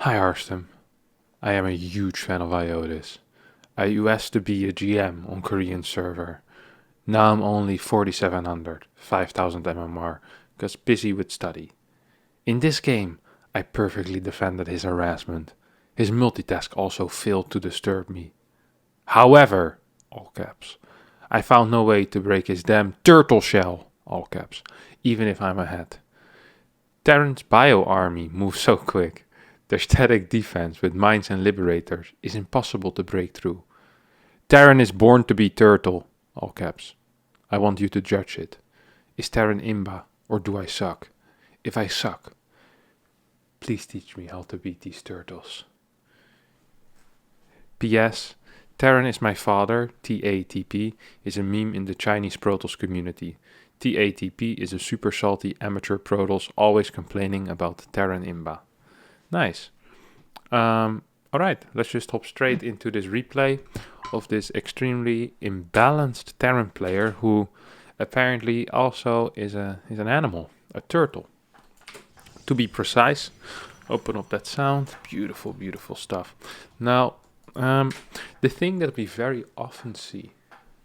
Hi Harstem, I am a huge fan of IOTIS. I used to be a GM on Korean server. Now I'm only 4700, 5000 MMR, cause busy with study. In this game, I perfectly defended his harassment. His multitask also failed to disturb me. However, all caps, I found no way to break his damn turtle shell, all caps, even if I'm ahead. Terran's bio army moves so quick. Their static defense with mines and liberators is impossible to break through. Terran is born to be turtle, all caps. I want you to judge it. Is Terran Imba or do I suck? If I suck, please teach me how to beat these turtles. P.S. Terran is my father, TATP, is a meme in the Chinese Protoss community. TATP is a super salty amateur Protoss always complaining about Terran Imba. Nice. Alright, let's just hop straight into this replay of this extremely imbalanced Terran player who apparently also is an animal, a turtle. To be precise, open up that sound. Beautiful, beautiful stuff. Now, the thing that we very often see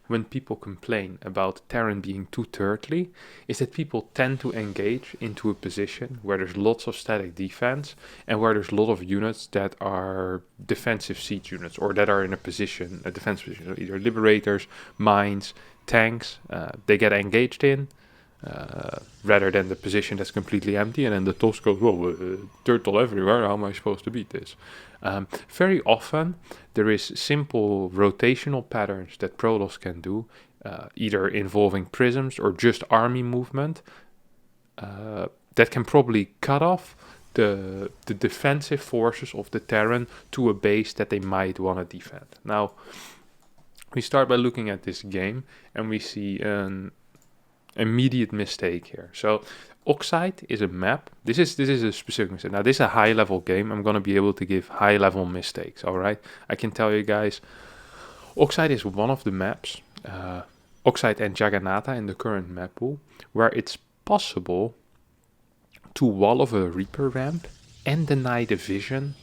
when people complain about Terran being too turtly is that people tend to engage into a position where there's lots of static defense and where there's a lot of units that are defensive siege units or that are in a defense position, so either liberators, mines, tanks, they get engaged in. Rather than the position that's completely empty, and then the toss goes, turtle everywhere, how am I supposed to beat this? Very often, there is simple rotational patterns that Protoss can do, either involving prisms or just army movement, that can probably cut off the defensive forces of the Terran to a base that they might want to defend. Now, we start by looking at this game, and we see an immediate mistake here. So Oxide is a map. This is a specific mistake. Now this is a high level game. I'm gonna be able to give high level mistakes. All right, I can tell you guys, Oxide is one of the maps, Oxide and Jagannatha in the current map pool, where it's possible to wall off a Reaper ramp and deny the vision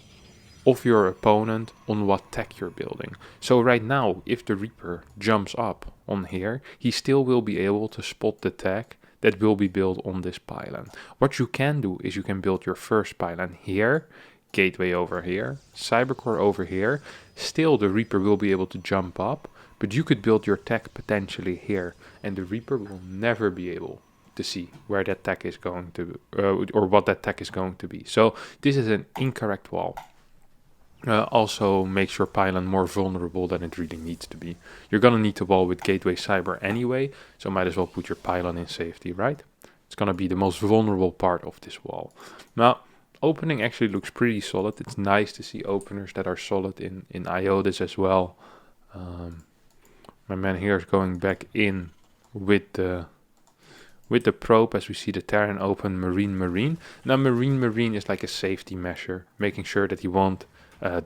of your opponent on what tech you're building. So right now, if the Reaper jumps up on here, he still will be able to spot the tech that will be built on this pylon. What you can do is you can build your first pylon here, gateway over here, cybercore over here. Still the Reaper will be able to jump up, but you could build your tech potentially here, and the Reaper will never be able to see where that tech is going to, or what that tech is going to be. So this is an incorrect wall. Also makes your pylon more vulnerable than it really needs to be. You're gonna need to wall with gateway cyber anyway, so might as well put your pylon in safety, right? It's gonna be the most vulnerable part of this wall. Now, opening actually looks pretty solid. It's nice to see openers that are solid in IOTIS as well. My man here is going back in with the probe as we see the Terran open Marine. Now Marine is like a safety measure, making sure that he won't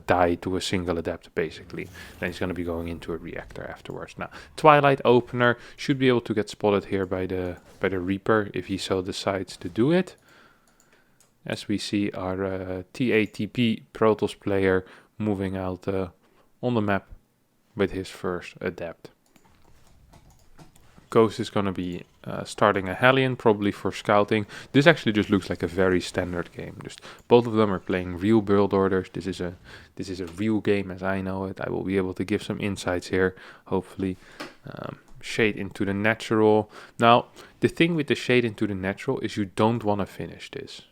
die to a single adept, basically. Then he's going to be going into a reactor afterwards. Now, Twilight opener should be able to get spotted here by the Reaper if he so decides to do it. As we see our TATP Protoss player moving out on the map with his first adept. Ghost is going to be starting a Hellion, probably for scouting. This actually just looks like a very standard game. Just both of them are playing real build orders. This is a real game as I know it. I will be able to give some insights here, hopefully. Shade into the natural. Now, the thing with the shade into the natural is you don't want to finish this.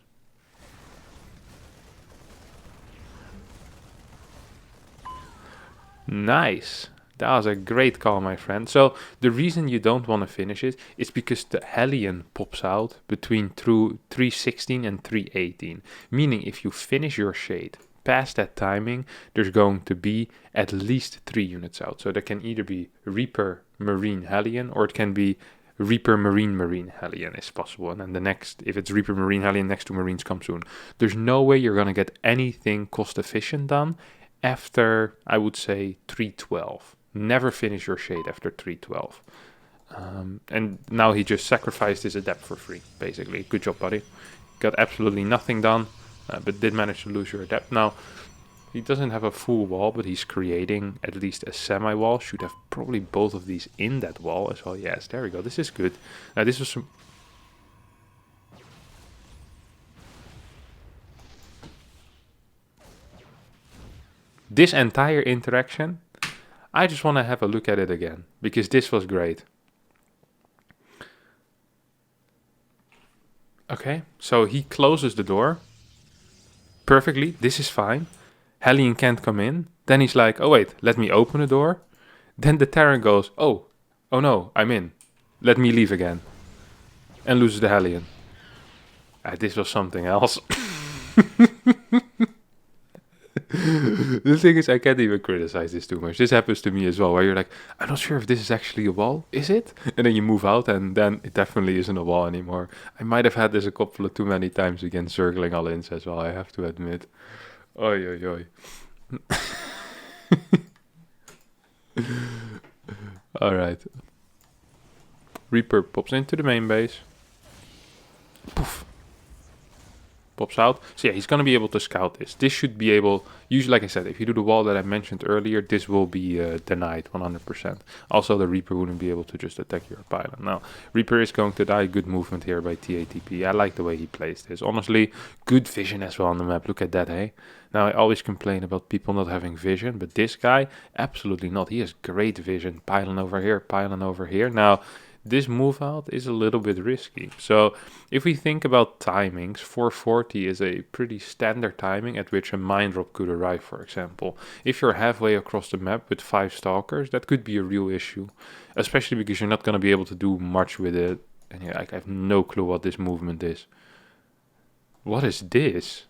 Nice. That was a great call, my friend. So the reason you don't want to finish it is because the Hellion pops out between 316 and 318. Meaning if you finish your shade past that timing, there's going to be at least 3 units out. So there can either be Reaper, Marine, Hellion, or it can be Reaper, Marine, Hellion is possible. And then the next, if it's Reaper, Marine, Hellion, next to Marines come soon. There's no way you're going to get anything cost efficient done after, I would say, 312. Never finish your shade after 312. And now he just sacrificed his adept for free, basically. Good job, buddy. Got absolutely nothing done. but did manage to lose your depth. Now, he doesn't have a full wall, but he's creating at least a semi-wall. Should have probably both of these in that wall as well. Yes, there we go. This is good. Now, this was some... This entire interaction, I just want to have a look at it again, because this was great. Okay, so he closes the door perfectly. This is fine. Hellion can't come in. Then he's like, oh wait, let me open the door. Then the Terran goes, oh no, I'm in. Let me leave again. And loses the Hellion. This was something else. The thing is, I can't even criticize this too much. This happens to me as well, where you're like, I'm not sure if this is actually a wall. Is it? And then you move out, and then it definitely isn't a wall anymore. I might have had this a couple of too many times again, circling all ins as well, I have to admit. Oi, oi, oi. Alright. Reaper pops into the main base. Poof. Pops out. So yeah, he's going to be able to scout this. This should be able... Usually, like I said, if you do the wall that I mentioned earlier, this will be denied 100%. Also, the Reaper wouldn't be able to just attack your pylon. Now, Reaper is going to die. Good movement here by TATP. I like the way he plays this. Honestly, good vision as well on the map. Look at that, hey? Now, I always complain about people not having vision, but this guy, absolutely not. He has great vision. Pylon over here, pylon over here. Now, this move out is a little bit risky. So if we think about timings, 440 is a pretty standard timing at which a mine drop could arrive, for example. If you're halfway across the map with 5 stalkers, that could be a real issue, especially because you're not going to be able to do much with it. And yeah, I have no clue what this movement is. What is this?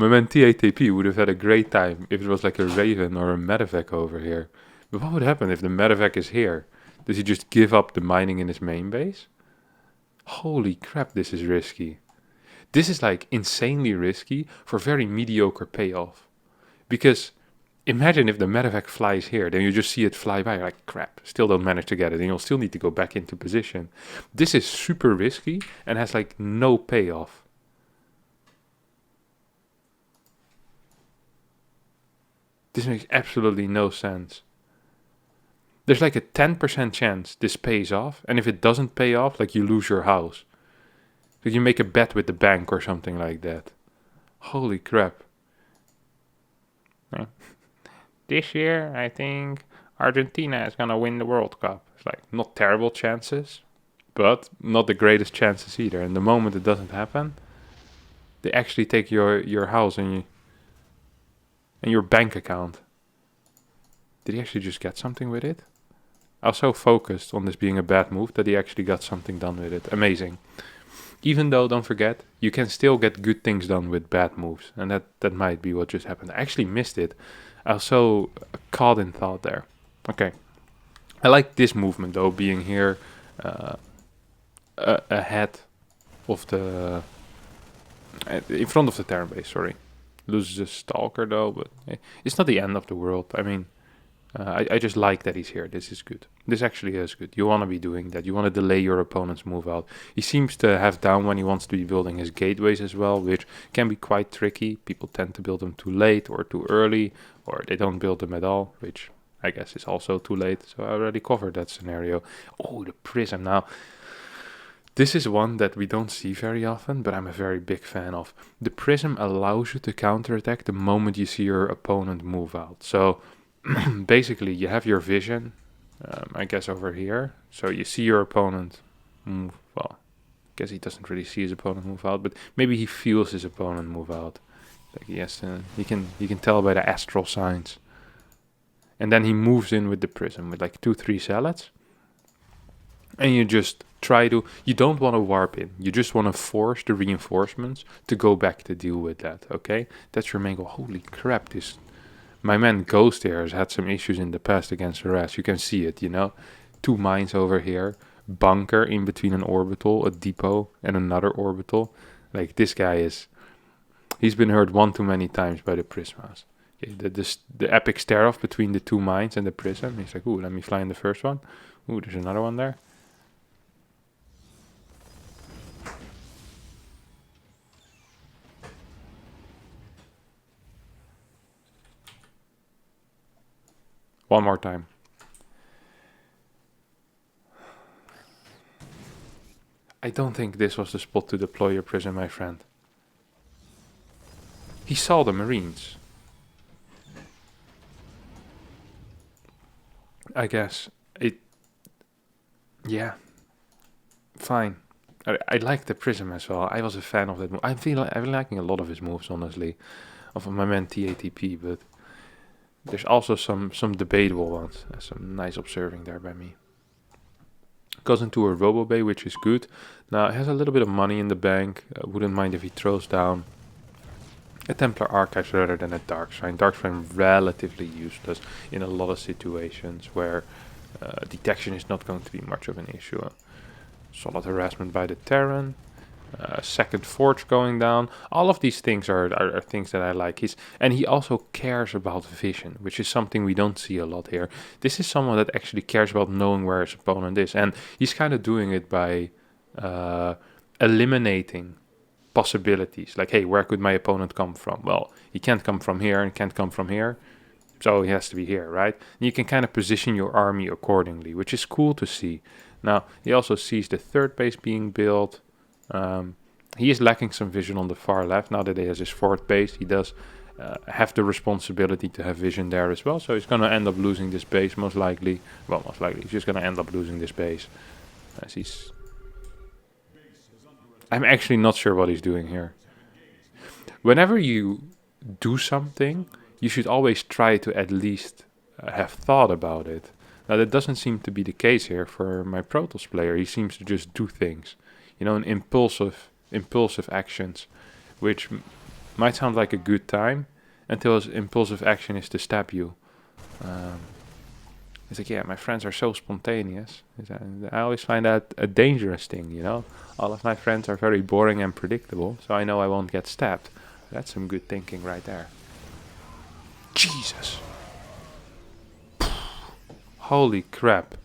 My man TATP would have had a great time if it was like a Raven or a Medevac over here. But what would happen if the Medevac is here? Does he just give up the mining in his main base? Holy crap, this is risky. This is like insanely risky for very mediocre payoff. Because imagine if the Medevac flies here, then you just see it fly by, you're like, crap, still don't manage to get it, and you'll still need to go back into position. This is super risky and has like no payoff. This makes absolutely no sense. There's like a 10% chance this pays off, and if it doesn't pay off, like you lose your house. So you make a bet with the bank or something like that. Holy crap. This year, I think Argentina is gonna win the World Cup. It's like not terrible chances, but not the greatest chances either. And the moment it doesn't happen, they actually take your house and your bank account. Did he actually just get something with it? I was so focused on this being a bad move that he actually got something done with it. Amazing. Even though, don't forget, you can still get good things done with bad moves. And that might be what just happened. I actually missed it. I was so caught in thought there. Okay. I like this movement though, being here ahead of the... in front of the Terran base, sorry. Loses a Stalker though, but it's not the end of the world. I mean, I just like that he's here. This is good. This actually is good. You want to be doing that. You want to delay your opponent's move out. He seems to have down when he wants to be building his gateways as well, which can be quite tricky. People tend to build them too late or too early, or they don't build them at all, which I guess is also too late. So I already covered that scenario. Oh, the Prism. Now, this is one that we don't see very often, but I'm a very big fan of. The Prism allows you to counterattack the moment you see your opponent move out. So basically, you have your vision, I guess, over here. So you see your opponent move. Well, I guess he doesn't really see his opponent move out, but maybe he feels his opponent move out. Like he has to, you can tell by the astral signs. And then he moves in with the Prism with like 2-3 salads. And you just try to, you don't want to warp in. You just want to force the reinforcements to go back to deal with that, okay? That's your main goal. Holy crap, my man Ghost here has had some issues in the past against Harass. You can see it, 2 mines over here, bunker in between an orbital, a depot, and another orbital. Like, this guy he's been hurt one too many times by the Prismas. Okay, the epic stare-off between the two mines and the prism. He's like, ooh, let me fly in the first one. Ooh, there's another one there. One more time. I don't think this was the spot to deploy your prism, my friend. He saw the Marines. I guess. Yeah. Fine. I like the prism as well. I was a fan of that move. I'm liking a lot of his moves, honestly. Of my man TATP, but there's also some debatable ones. Some nice observing there by me. Goes into a Robo Bay, which is good. Now, it has a little bit of money in the bank. Wouldn't mind if he throws down a Templar Archives rather than a Dark Shrine. Dark Shrine relatively useless in a lot of situations where detection is not going to be much of an issue. Solid harassment by the Terran. Second Forge going down. All of these things are things that I like. He also cares about vision, which is something we don't see a lot here. This is someone that actually cares about knowing where his opponent is, and he's kind of doing it by eliminating possibilities. Like, hey, where could my opponent come from? Well, he can't come from here and can't come from here, so he has to be here, right? And you can kind of position your army accordingly, which is cool to see. Now, he also sees the third base being built. He is lacking some vision on the far left. Now that he has his fourth base, he does have the responsibility to have vision there as well. So he's going to end up losing this base most likely. Well, most likely he's just going to end up losing this base. As I'm actually not sure what he's doing here. Whenever you do something, you should always try to at least have thought about it. Now that doesn't seem to be the case here for my Protoss player. He seems to just do things. In impulsive actions, which might sound like a good time until his impulsive action is to stab you. It's like, yeah, my friends are so spontaneous. I always find that a dangerous thing, All of my friends are very boring and predictable, so I know I won't get stabbed. That's some good thinking right there. Jesus. Holy crap.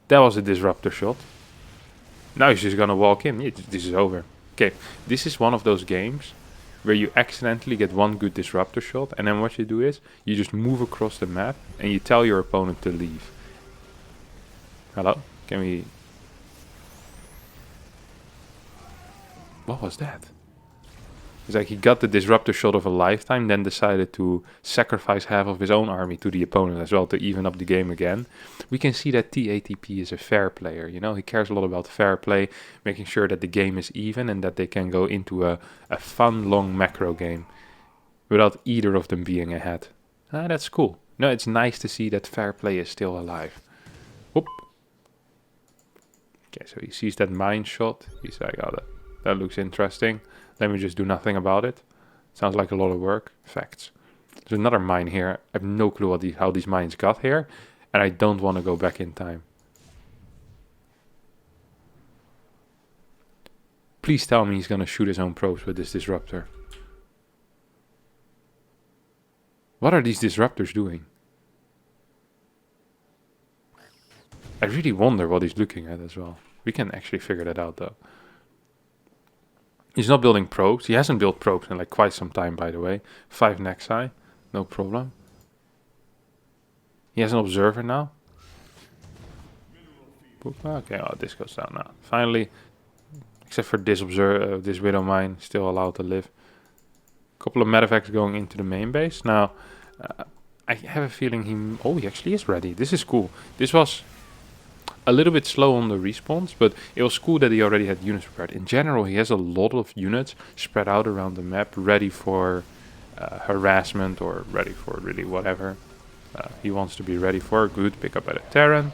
That was a disruptor shot. Now he's just gonna walk in. Yeah, this is over. Okay, this is one of those games where you accidentally get one good disruptor shot, and then what you do is you just move across the map and you tell your opponent to leave. Hello? Can we... What was that? It's like he got the disruptor shot of a lifetime, then decided to sacrifice half of his own army to the opponent as well to even up the game again. We can see that TATP is a fair player, He cares a lot about fair play, making sure that the game is even and that they can go into a fun, long macro game without either of them being ahead. That's cool. No, it's nice to see that fair play is still alive. Whoop. Okay, so he sees that mine shot. He's like, oh, that looks interesting. Let me just do nothing about it. Sounds like a lot of work. Facts. There's another mine here. I have no clue how these mines got here. And I don't want to go back in time. Please tell me he's going to shoot his own probes with this disruptor. What are these disruptors doing? I really wonder what he's looking at as well. We can actually figure that out though. He's not building probes. He hasn't built probes in like quite some time, by the way. 5 Nexi, no problem. He has an observer now. Okay, oh, this goes down now. Finally, except for this this Widow Mine, still allowed to live. A couple of medevacs going into the main base. Now, I have a feeling he actually is ready. This is cool. This was a little bit slow on the respawns, but it was cool that he already had units prepared. In general, he has a lot of units spread out around the map, ready for harassment or ready for really whatever he wants to be ready for. Good pick up by the Terran.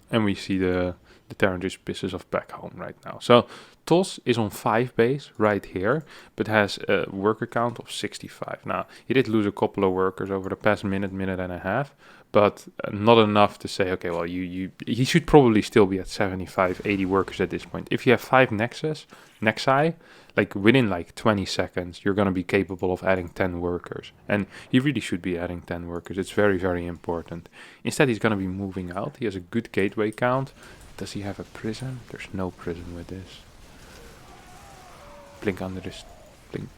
And we see the Terran just pisses off back home right now. So TOS is on 5 base right here, but has a worker count of 65. Now, he did lose a couple of workers over the past minute and a half, but not enough to say, okay, well, he should probably still be at 75, 80 workers at this point. If you have 5 nexi, like within like 20 seconds, you're going to be capable of adding 10 workers. And he really should be adding 10 workers. It's very, very important. Instead, he's going to be moving out. He has a good gateway count. Does he have a prison? There's no prison with this. Blink under this. Blink,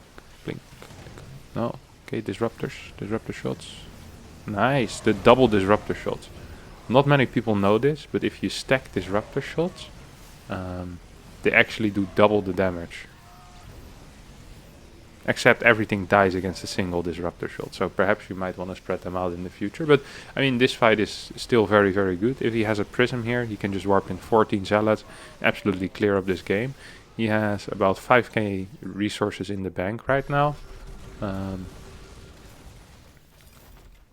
blink, blink. No. Okay, disruptor shots. Nice, the double disruptor shots. Not many people know this, but if you stack disruptor shots, they actually do double the damage. Except everything dies against a single disruptor shot, so perhaps you might want to spread them out in the future. But, I mean, this fight is still very, very good. If he has a prism here, he can just warp in 14 zealots, absolutely clear up this game. He has about 5k resources in the bank right now.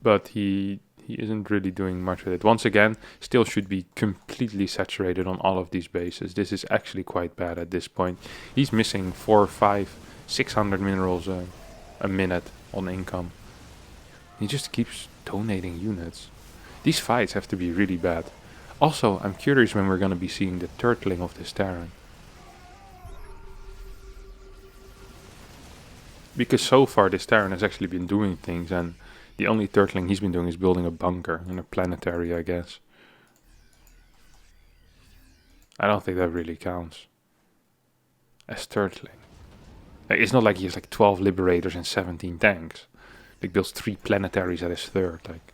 But he isn't really doing much with it. Once again, still should be completely saturated on all of these bases. This is actually quite bad at this point. He's missing 4, 5, 600 minerals a minute on income. He just keeps donating units. These fights have to be really bad. Also, I'm curious when we're going to be seeing the turtling of this Terran. Because so far this Terran has actually been doing things, and the only turtling he's been doing is building a bunker in a planetary, I guess. I don't think that really counts as turtling. Like, it's not like he has like 12 liberators and 17 tanks. Like, builds 3 planetaries at his third. Like,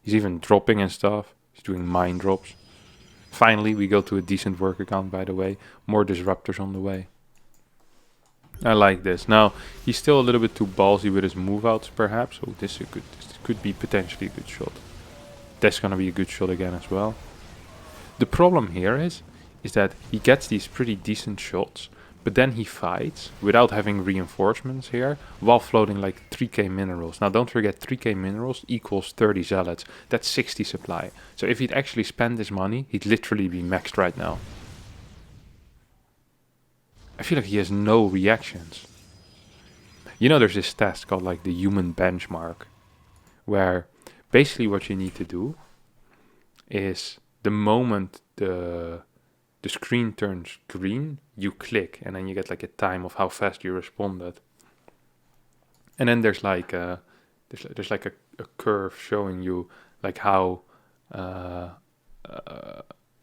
he's even dropping and stuff. He's doing mine drops. Finally, we go to a decent worker count, by the way. More disruptors on the way. I like this. Now, he's still a little bit too ballsy with his move outs, perhaps. Oh, this could be potentially a good shot. That's gonna be a good shot again as well. The problem here is that he gets these pretty decent shots, but then he fights without having reinforcements here, while floating like 3k minerals. Now, don't forget, 3k minerals equals 30 zealots. That's 60 supply. So if he'd actually spend his money, he'd literally be maxed right now. I feel like he has no reactions. You know, there's this test called like the human benchmark, where basically what you need to do is the moment the screen turns green, you click, and then you get like a time of how fast you responded. And then there's like a curve showing you like how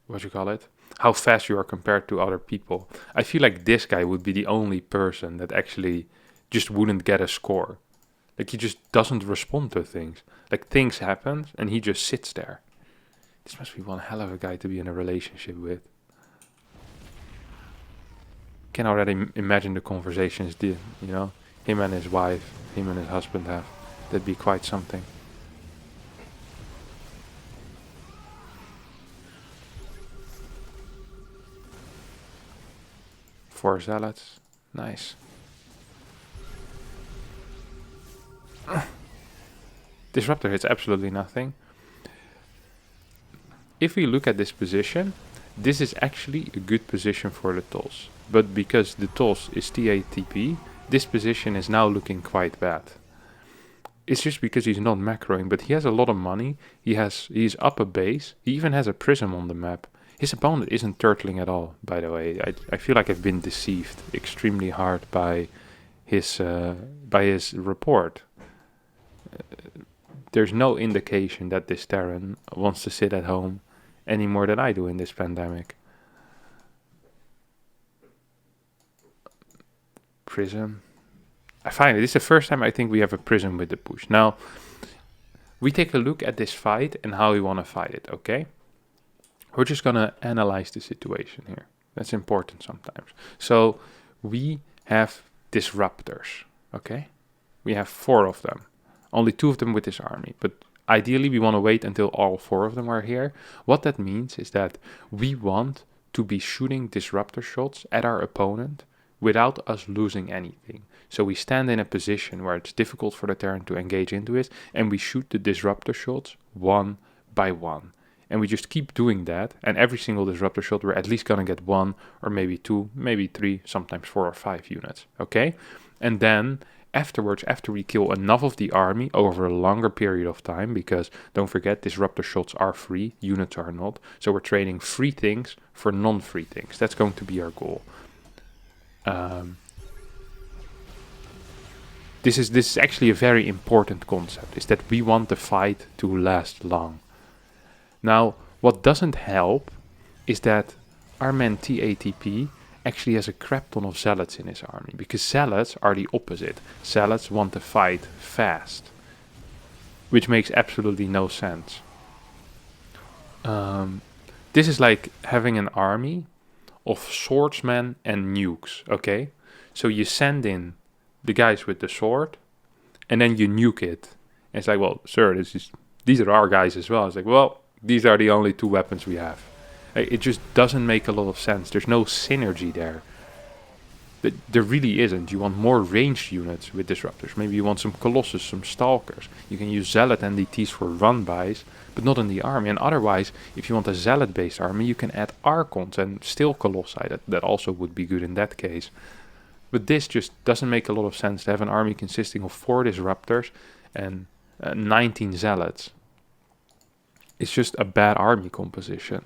what you call it, how fast you are compared to other people. I feel like this guy would be the only person that actually just wouldn't get a score. Like, he just doesn't respond to things. Like, things happen and he just sits there. This must be one hell of a guy to be in a relationship with. Can already imagine the conversations, him and his wife, him and his husband have. That'd be quite something. Four zealots. Nice. Disruptor hits absolutely nothing. If we look at this position, this is actually a good position for the Toss. But because the Toss is TATP, this position is now looking quite bad. It's just because he's not macroing, but he has a lot of money. He's up a base. He even has a prism on the map. His opponent isn't turtling at all, by the way. I feel like I've been deceived extremely hard by his report. There's no indication that this Terran wants to sit at home any more than I do in this pandemic. Prism. I find this is the first time I think we have a prism with the push. Now, we take a look at this fight and how we want to fight it, okay? We're just going to analyze the situation here. That's important sometimes. So, we have disruptors, okay? We have 4 of them. Only 2 of them with this army. But ideally, we want to wait until all 4 of them are here. What that means is that we want to be shooting disruptor shots at our opponent without us losing anything. So we stand in a position where it's difficult for the Terran to engage into it, and we shoot the disruptor shots one by one. And we just keep doing that, and every single disruptor shot we're at least gonna get 1 or maybe 2, maybe 3, sometimes 4 or 5 units, okay? And then Afterwards, after we kill enough of the army over a longer period of time, because don't forget, disruptor shots are free, units are not. So we're trading free things for non-free things. That's going to be our goal. This is actually a very important concept, is that we want the fight to last long. Now, what doesn't help is that our man TATP actually has a crap ton of zealots in his army, because zealots are the opposite. Zealots want to fight fast, which makes absolutely no sense. This is like having an army of swordsmen and nukes, okay? So you send in the guys with the sword, and then you nuke it. And it's like, well, sir, these are our guys as well. It's like, well, these are the only two weapons we have. It just doesn't make a lot of sense. There's no synergy there. There really isn't. You want more ranged units with disruptors. Maybe you want some Colossus, some Stalkers. You can use Zealot NDTs for run-bys, but not in the army. And otherwise, if you want a Zealot-based army, you can add Archons and still Colossi. That also would be good in that case. But this just doesn't make a lot of sense to have an army consisting of 4 disruptors and 19 zealots. It's just a bad army composition.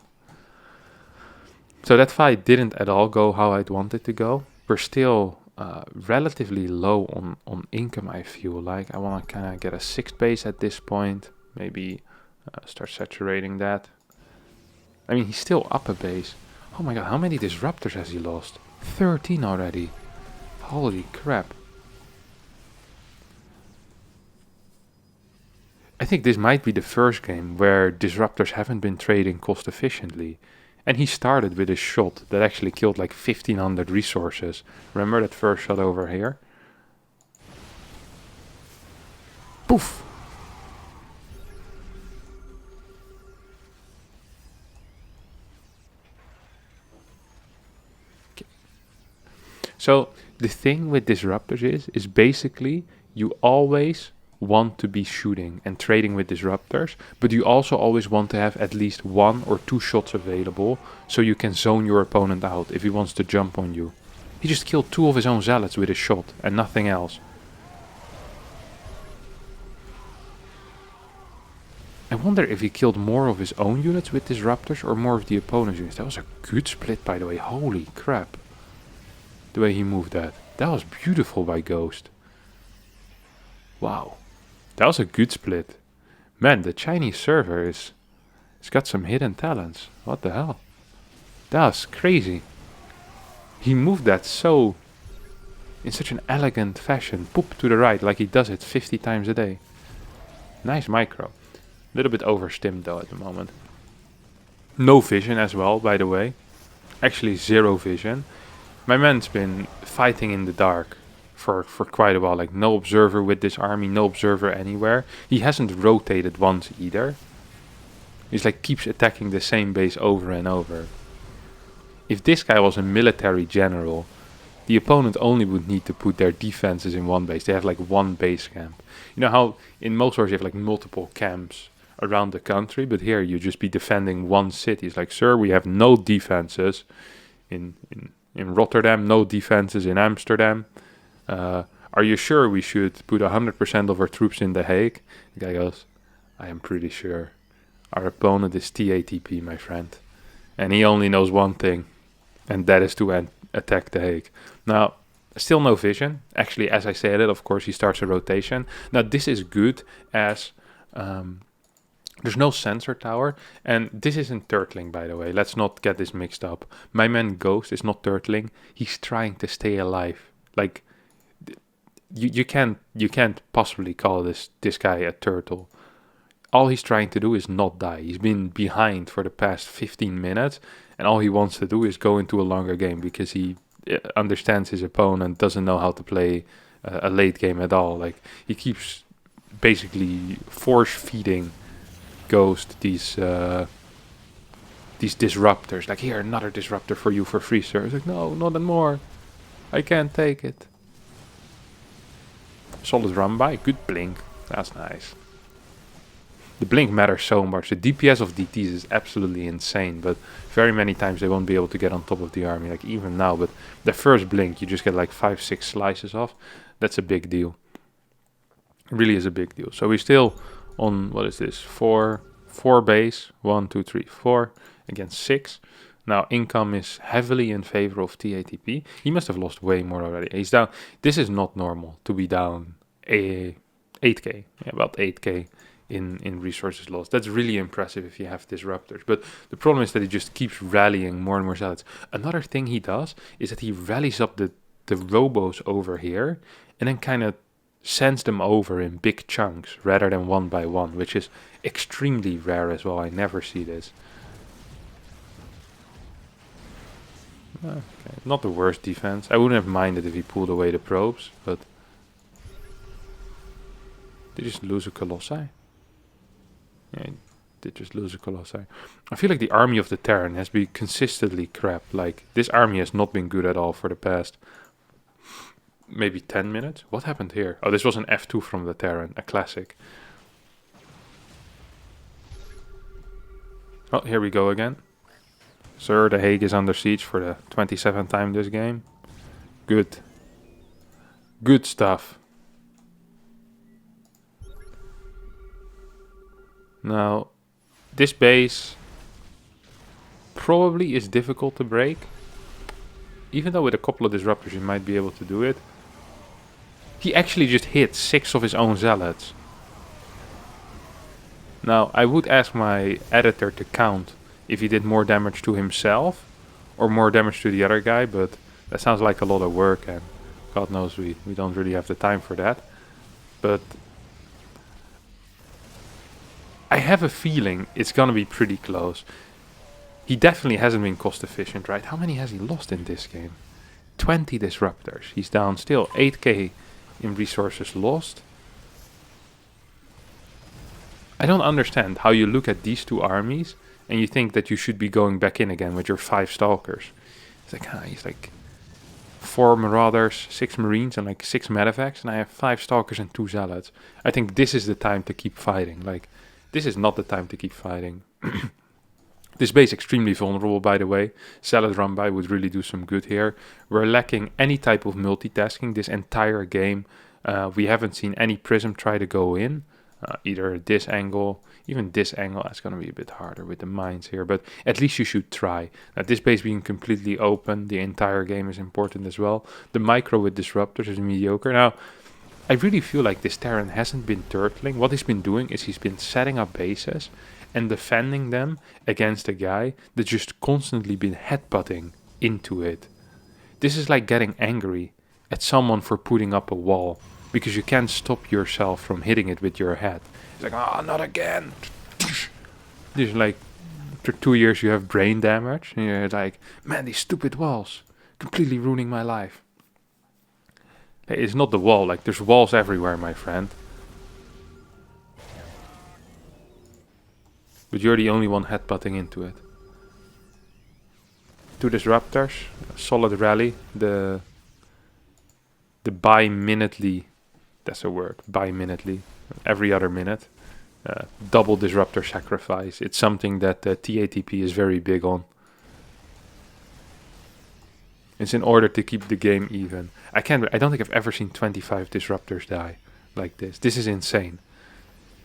So that fight didn't at all go how I'd want it to go. We're still relatively low on income, I feel like. I want to kind of get a 6th base at this point. Maybe start saturating that. I mean, he's still up a base. Oh my god, how many disruptors has he lost? 13 already. Holy crap. I think this might be the first game where disruptors haven't been trading cost efficiently. And he started with a shot that actually killed like 1500 resources. Remember that first shot over here? Poof! Okay. So the thing with disruptors is basically you always want to be shooting and trading with disruptors, but you also always want to have at least 1 or 2 shots available so you can zone your opponent out if he wants to jump on you. He just killed 2 of his own zealots with a shot and nothing else. I wonder if he killed more of his own units with disruptors or more of the opponent's units. That was a good split, by the way. Holy crap. The way he moved that. That was beautiful by Ghost. Wow. That was a good split. Man, the Chinese server it's got some hidden talents. What the hell? That was crazy. He moved that in such an elegant fashion. Poop to the right, like he does it 50 times a day. Nice micro. A little bit overstimmed though at the moment. No vision as well, by the way. Actually 0 vision. My man's been fighting in the dark for quite a while. Like no observer with this army, no observer anywhere. He hasn't rotated once either. He's like keeps attacking the same base over and over. If this guy was a military general, the opponent only would need to put their defenses in one base. They have like one base camp. You know how in most wars you have like multiple camps around the country, but here you just be defending one city. It's like, sir, we have no defenses in Rotterdam, no defenses in Amsterdam. Are you sure we should put 100% of our troops in The Hague? The guy goes, I am pretty sure. Our opponent is TATP, my friend. And he only knows one thing, and that is to attack The Hague. Now, still no vision. Actually, as I said it, of course, he starts a rotation. Now, this is good as there's no sensor tower, and this isn't turtling, by the way. Let's not get this mixed up. My man Ghost is not turtling. He's trying to stay alive. Like, you can't possibly call this guy a turtle. All he's trying to do is not die. He's been behind for the past 15 minutes, and all he wants to do is go into a longer game because he understands his opponent, doesn't know how to play a late game at all. Like, he keeps basically force-feeding Ghost these disruptors. Like, here, another disruptor for you for free, sir. It's like, no, not anymore. I can't take it. Solid run by, good blink. That's nice. The blink matters so much. The DPS of DTs is absolutely insane, but very many times they won't be able to get on top of the army, like even now. But the first blink, you just get like 5-6 slices off. That's a big deal. It really is a big deal. So we're still on, what is this? 4 base. 1, 2, 3, 4 against 6. Now income is heavily in favor of TATP. He must have lost way more already. He's down. This is not normal to be down 8k. Yeah, about 8k in resources lost. That's really impressive if you have disruptors. But the problem is that he just keeps rallying more and more zealots. Another thing he does is that he rallies up the robos over here and then kind of sends them over in big chunks rather than one by one, which is extremely rare as well. I never see this. Okay, not the worst defense. I wouldn't have minded if he pulled away the probes, but did just lose a Colossi? Yeah, did just lose a Colossi. I feel like the army of the Terran has been consistently crap. Like, this army has not been good at all for the past maybe 10 minutes. What happened here? Oh, this was an F2 from the Terran, a classic. Oh, here we go again. Sir, the Hague is under siege for the 27th time this game. Good. Good stuff. Now, this base probably is difficult to break. Even though with a couple of disruptors you might be able to do it. He actually just hit 6 of his own zealots. Now, I would ask my editor to count if he did more damage to himself or more damage to the other guy, but that sounds like a lot of work, and God knows we don't really have the time for that. But I have a feeling it's gonna be pretty close. He definitely hasn't been cost efficient, right? How many has he lost in this game? 20 disruptors. He's down still 8k in resources lost. I don't understand how you look at these two armies and you think that you should be going back in again with your 5 stalkers. It's like, he's like 4 marauders, 6 marines and like 6 medevacs, and I have 5 stalkers and 2 zealots. I think this is the time to keep fighting. Like, this is not the time to keep fighting. This base extremely vulnerable, by the way. Zealot run by would really do some good here. We're lacking any type of multitasking this entire game. We haven't seen any prism try to go in. Either this angle, even this angle. That's going to be a bit harder with the mines here, but at least you should try. This base being completely open the entire game is important as well. The micro with disruptors is mediocre. Now, I really feel like this Terran hasn't been turtling. What he's been doing is he's been setting up bases and defending them against a guy that's just constantly been headbutting into it. This is like getting angry at someone for putting up a wall because you can't stop yourself from hitting it with your head. It's like, oh, not again. There's like, after 2 years you have brain damage and you're like, man, these stupid walls, completely ruining my life. Hey, it's not the wall, like there's walls everywhere, my friend. But you're the only one headbutting into it. 2 disruptors, solid rally. The bi-minutely, that's a word, bi-minutely, every other minute. Double disruptor sacrifice. It's something that the TATP is very big on. It's in order to keep the game even. I don't think I've ever seen 25 disruptors die like this. This is insane.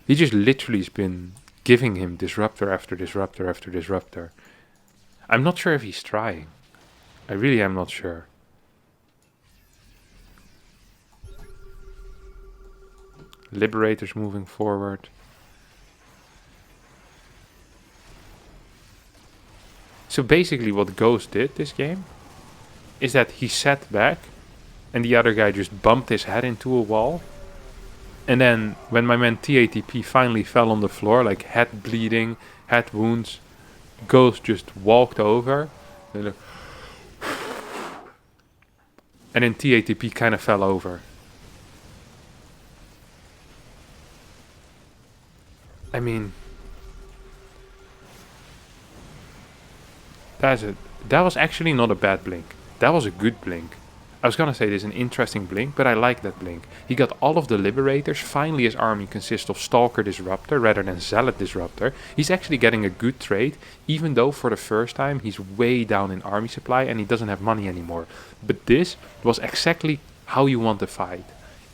He just literally has been giving him disruptor after disruptor after disruptor. I'm not sure if he's trying. I really am not sure. Liberators moving forward. So basically what Ghost did this game is that he sat back and the other guy just bumped his head into a wall. And then when my man TATP finally fell on the floor, like head bleeding, head wounds, Ghost just walked over. And then TATP kind of fell over. I mean, that was actually not a bad blink. That was a good blink. I was gonna say this is an interesting blink, but I like that blink. He got all of the Liberators. Finally his army consists of Stalker Disruptor rather than Zealot Disruptor. He's actually getting a good trade, even though for the first time he's way down in army supply and he doesn't have money anymore. But this was exactly how you want to fight.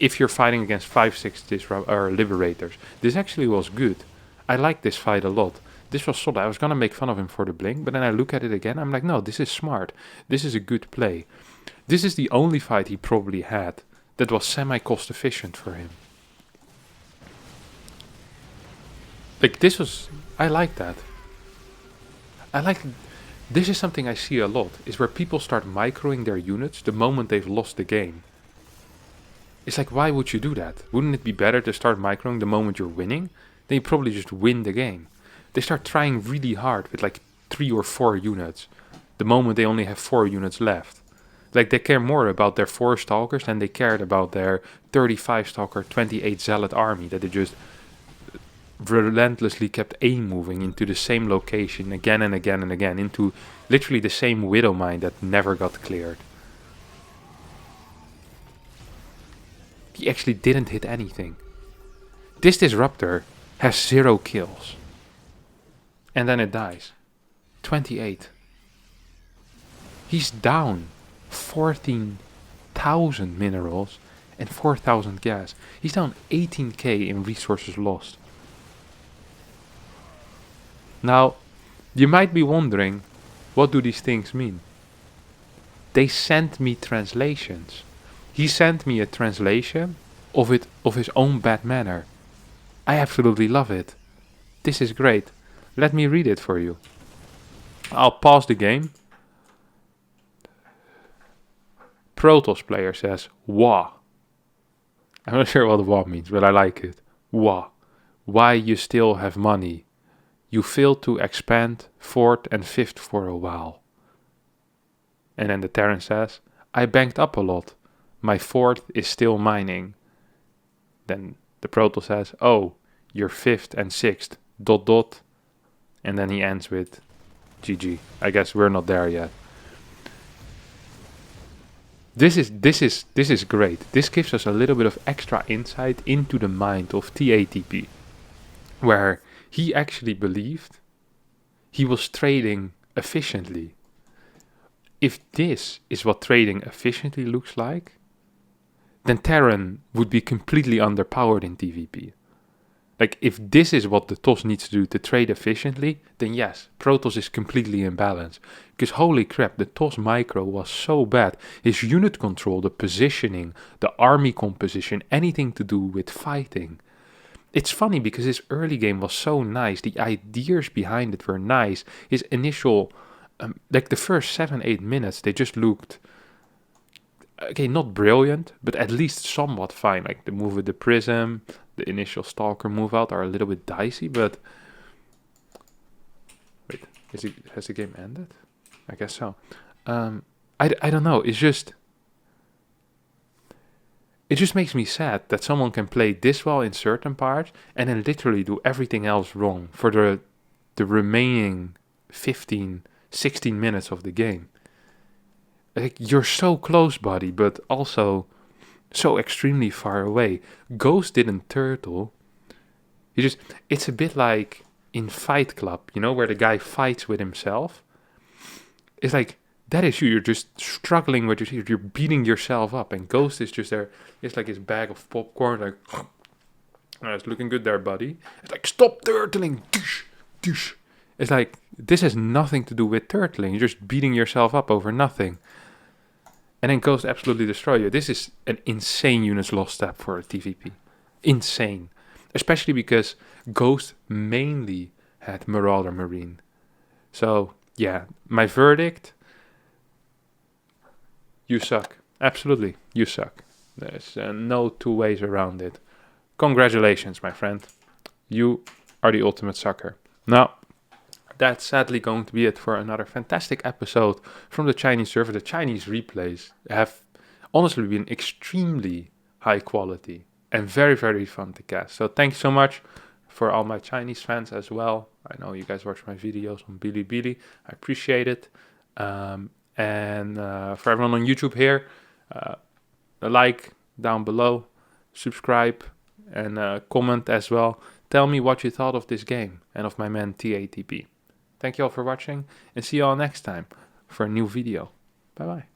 if you're fighting against 5-6 liberators. This actually was good. I like this fight a lot. This was solid. I was gonna make fun of him for the blink, but then I look at it again. I'm like, no, this is smart. This is a good play. This is the only fight he probably had that was semi-cost efficient for him. Like, this was... I like that. I like... This is something I see a lot, is where people start microing their units the moment they've lost the game. It's like, why would you do that? Wouldn't it be better to start microing the moment you're winning? Then you probably just win the game. They start trying really hard with like 3 or 4 units, the moment they only have 4 units left. Like, they care more about their 4 Stalkers than they cared about their 35 Stalker, 28 Zealot army that they just relentlessly kept moving into the same location again and again and again, into literally the same Widow Mine that never got cleared. He actually didn't hit anything. This Disruptor has 0 kills. And then it dies. 28. He's down 14,000 minerals and 4,000 gas. He's down 18k in resources lost. Now, you might be wondering, what do these things mean? They sent me translations. He sent me a translation of his own bad manner. I absolutely love it. This is great. Let me read it for you. I'll pause the game. Protoss player says, wah. I'm not sure what wah means, but I like it. Wah. Why you still have money? You failed to expand 4th and 5th for a while. And then the Terran says, I banked up a lot. My 4th is still mining. Then the Protoss says, oh, your 5th and 6th, ... And then he ends with GG. I guess we're not there yet. This is great. This gives us a little bit of extra insight into the mind of TATP, where he actually believed he was trading efficiently. If this is what trading efficiently looks like, then Terran would be completely underpowered in TVP. Like, if this is what the TOS needs to do to trade efficiently, then yes, Protoss is completely imbalanced. Because holy crap, the TOS micro was so bad. His unit control, the positioning, the army composition, anything to do with fighting. It's funny because his early game was so nice. The ideas behind it were nice. His initial, like the first 7-8 minutes, they just looked, okay, not brilliant, but at least somewhat fine. Like the move with the Prism, the initial Stalker move out are a little bit dicey, but... Wait, has the game ended? I guess so. I don't know, it just makes me sad that someone can play this well in certain parts and then literally do everything else wrong for the remaining 15, 16 minutes of the game. Like, you're so close, buddy, but also so extremely far away. Ghost didn't turtle. It's a bit like in Fight Club, you know, where the guy fights with himself. It's like, that is you. You're just struggling with your, you're beating yourself up, and Ghost is just there. It's like his bag of popcorn, like, oh, it's looking good there, buddy. It's like, stop turtling. It's like, this has nothing to do with turtling. You're just beating yourself up over nothing. And then Ghost absolutely destroy you. This is an insane units lost step for a TVP. Insane. Especially because Ghost mainly had Marauder Marine. So, yeah, my verdict, you suck. Absolutely, you suck. There's no 2 ways around it. Congratulations, my friend. You are the ultimate sucker. Now, that's sadly going to be it for another fantastic episode from the Chinese server. The Chinese replays have honestly been extremely high quality and very, very fun to cast. So thank you so much for all my Chinese fans as well. I know you guys watch my videos on Bilibili. I appreciate it. And for everyone on YouTube here, a like down below, subscribe, and comment as well. Tell me what you thought of this game and of my man TATP. Thank you all for watching, and see you all next time for a new video. Bye bye.